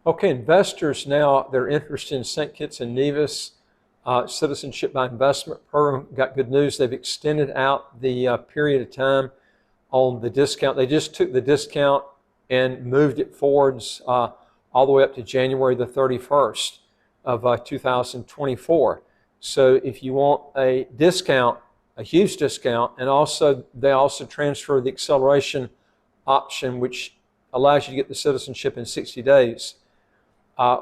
Okay, investors now, they're interested in St. Kitts and Nevis Citizenship by Investment Program. Got good news. They've extended out the period of time on the discount. They just took the discount and moved it forwards all the way up to January the 31st of 2024. So if you want a discount, a huge discount, and also they also transfer the acceleration option, which allows you to get the citizenship in 60 days,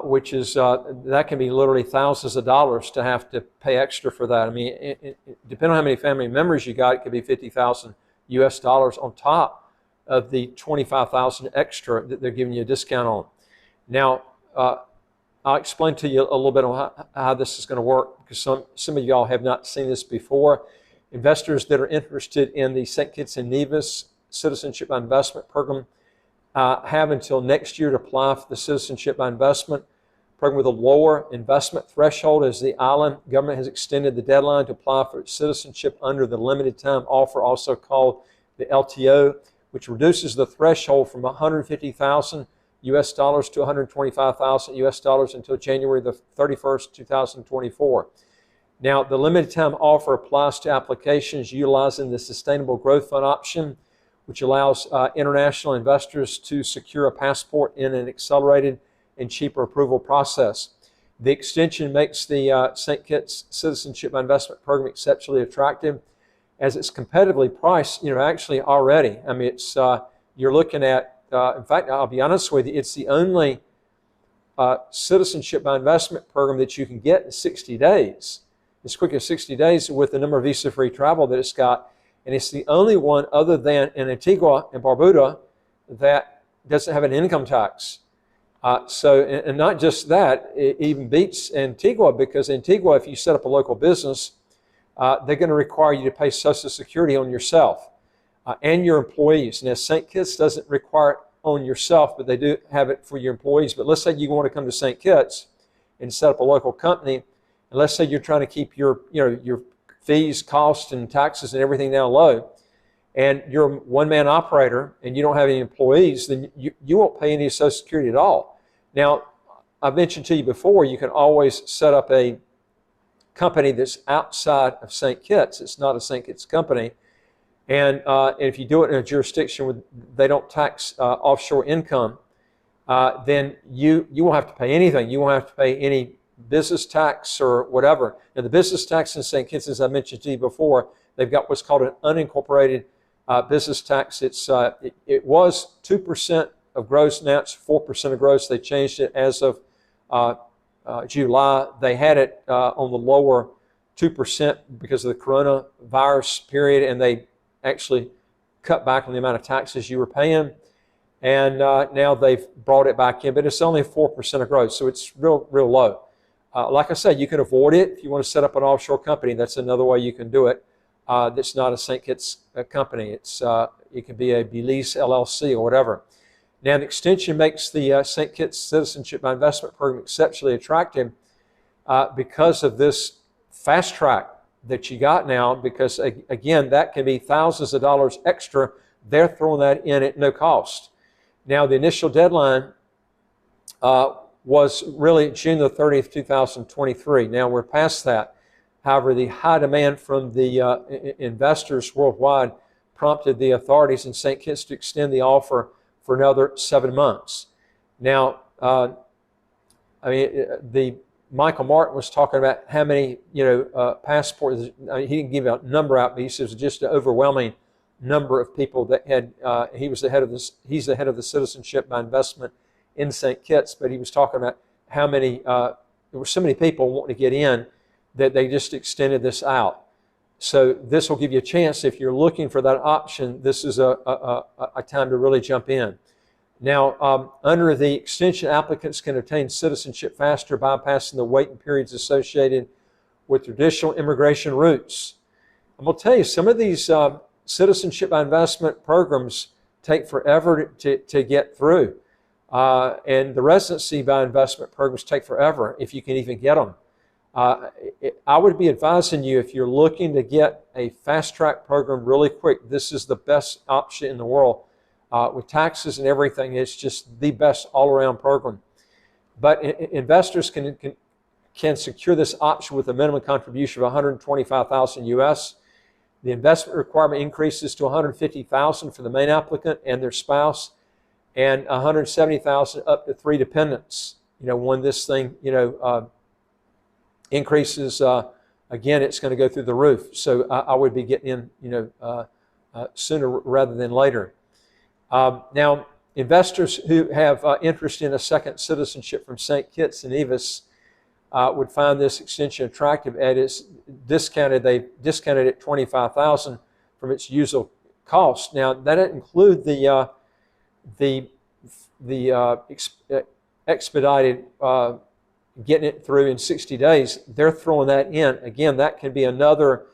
which is, that can be literally thousands of dollars to have to pay extra for that. I mean, depending on how many family members you got, it could be $50,000 US on top of the $25,000 extra that they're giving you a discount on. Now, I'll explain to you a little bit on how this is going to work, because some of y'all have not seen this before. Investors that are interested in the St. Kitts and Nevis Citizenship by Investment Program have until next year to apply for the Citizenship by Investment Program with a lower investment threshold, as the island government has extended the deadline to apply for citizenship under the limited time offer, also called the LTO, which reduces the threshold from $150,000 US to $125,000 US until January the 31st, 2024. Now, the limited time offer applies to applications utilizing the Sustainable Growth Fund option, which allows international investors to secure a passport in an accelerated and cheaper approval process. The extension makes the St. Kitts Citizenship by Investment Program exceptionally attractive, as it's competitively priced, actually already. I mean, it's, you're looking at, in fact, I'll be honest with you, it's the only Citizenship by Investment Program that you can get in 60 days. As quick as 60 days with the number of visa-free travel that it's got. And it's the only one other than in Antigua and Barbuda that doesn't have an income tax. And not just that, it even beats Antigua, because Antigua, if you set up a local business, they're going to require you to pay Social Security on yourself and your employees. Now, St. Kitts doesn't require it on yourself, but they do have it for your employees. But let's say you want to come to St. Kitts and set up a local company, and let's say you're trying to keep your fees, costs, and taxes and everything down low, and you're a one-man operator and you don't have any employees, then you won't pay any Social Security at all. Now, I've mentioned to you before, you can always set up a company that's outside of St. Kitts. It's not a St. Kitts company. And if you do it in a jurisdiction where they don't tax offshore income, then you won't have to pay anything. You won't have to pay any business tax or whatever. Now, the business tax in St. Kitts, as I mentioned to you before, they've got what's called an unincorporated business tax. It was 2% of gross, now it's 4% of gross. They changed it as of July. They had it on the lower 2% because of the coronavirus period, and they actually cut back on the amount of taxes you were paying. And now they've brought it back in, but it's only 4% of gross, so it's real low. Like I said, you can avoid it if you want to set up an offshore company. That's another way you can do it. That's not a St. Kitts company. It can be a Belize LLC or whatever. Now, the extension makes the St. Kitts Citizenship by Investment Program exceptionally attractive because of this fast track that you got now, because, again, that can be thousands of dollars extra. They're throwing that in at no cost. Now, the initial deadline was really June the 30th, 2023. Now, we're past that. However, the high demand from the investors worldwide prompted the authorities in St. Kitts to extend the offer for another 7 months. Now, Michael Martin was talking about how many, passports. He didn't give a number out, but he says just an overwhelming number of people that had. He's the head of the Citizenship by Investment in St. Kitts, but he was talking about how many. There were so many people wanting to get in that they just extended this out. So this will give you a chance, if you're looking for that option, this is a time to really jump in. Now, under the extension, applicants can obtain citizenship faster, bypassing the waiting periods associated with traditional immigration routes. I'm going to tell you, some of these citizenship by investment programs take forever to get through. And the residency by investment programs take forever if you can even get them. I would be advising you, if you're looking to get a fast-track program really quick, this is the best option in the world. With taxes and everything, it's just the best all-around program. But investors can secure this option with a minimum contribution of $125,000 US. The investment requirement increases to $150,000 for the main applicant and their spouse, and $170,000 up to 3 dependents. When this thing, increases, again, it's going to go through the roof. So I would be getting in, sooner rather than later. Now, investors who have interest in a second citizenship from St. Kitts and Nevis would find this extension attractive. At its discounted, they discounted it $25,000 from its usual cost. Now, that doesn't include the expedited getting it through in 60 days. They're throwing that in. Again, that can be another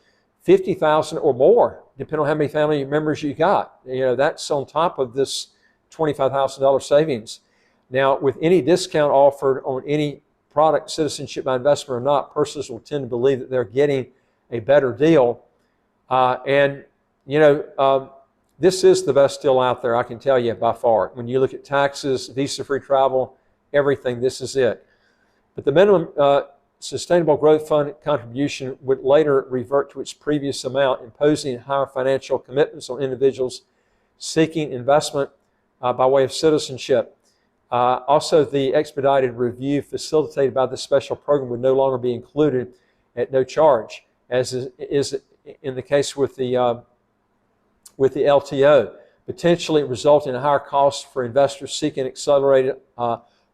$50,000 or more, depending on how many family members you got. That's on top of this $25,000 savings. Now, with any discount offered on any product, citizenship by investment or not, persons will tend to believe that they're getting a better deal. This is the best deal out there, I can tell you, by far. When you look at taxes, visa-free travel, everything, this is it. But the minimum Sustainable Growth Fund contribution would later revert to its previous amount, imposing higher financial commitments on individuals seeking investment by way of citizenship. Also, the expedited review facilitated by the special program would no longer be included at no charge, as is in the case with the LTO, potentially resulting in higher costs for investors seeking accelerated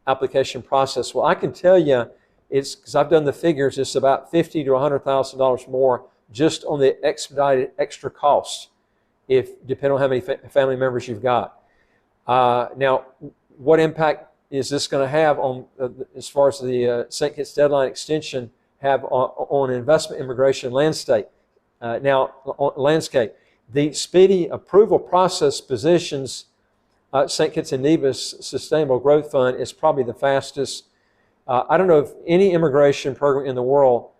application process. Well, I can tell you, it's because I've done the figures, it's about $50,000 to $100,000 more just on the expedited extra costs, depending on how many family members you've got. Now, what impact is this going to have on, as far as the St. Kitts deadline extension, have on investment, immigration, landscape? The speedy approval process positions St. Kitts and Nevis Sustainable Growth Fund is probably the fastest. I don't know if any immigration program in the world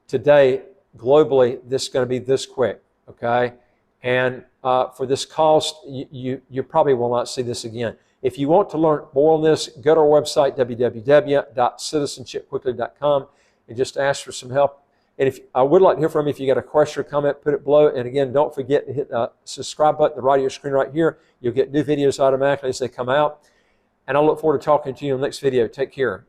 today, globally, this is going to be this quick, okay? And for this cost, you probably will not see this again. If you want to learn more on this, go to our website, www.citizenshipquickly.com, and just ask for some help. And I would like to hear from you. If you got a question or comment, put it below. And again, don't forget to hit the subscribe button at the right of your screen right here. You'll get new videos automatically as they come out. And I look forward to talking to you in the next video. Take care.